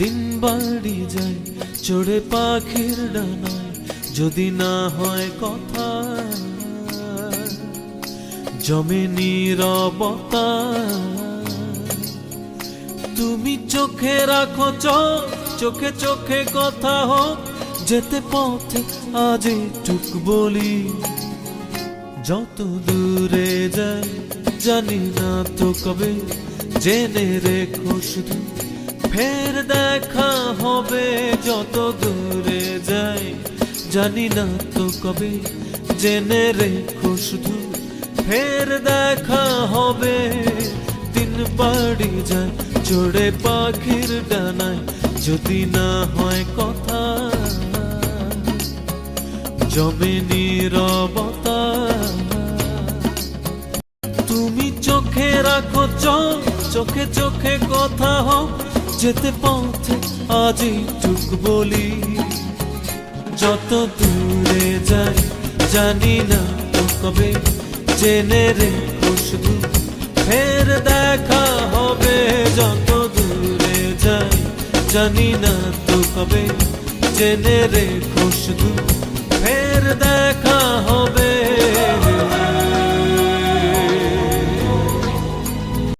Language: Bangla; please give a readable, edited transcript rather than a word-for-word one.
দিন বাড়ি যায় চড়ে পাখির ডানায়, যদি না হয় কথা জমে নীরবতা। তুমি চোখে রাখো চোখ, চোখে চোখে কথা হোক, যেতে পথে আজ টুক বলি। যত দূরে যাই জানি না তো কবে, জেনে রেখো শুধু ফের দেখা হবে। যত দূরে যাই জানি না তো কবে, জেনে রেখো শুধু ফের দেখা হবে। দিন বাড়ি যায় চড়ে পাখির ডানায়, যদি না হয় কথা জমে নীরবতা। তুমি চোখে রাখো চোখ, চোখে চোখে কথা হোক, যেতে পথে আজই টুক বলি। যত দূরে যাই জানি না তো কবে, জেনে রেখো শুধু ফের দেখা হবে। যত দূরে যাই জানি না তো কবে, জেনে রেখো শুধু ফের দেখা হবে।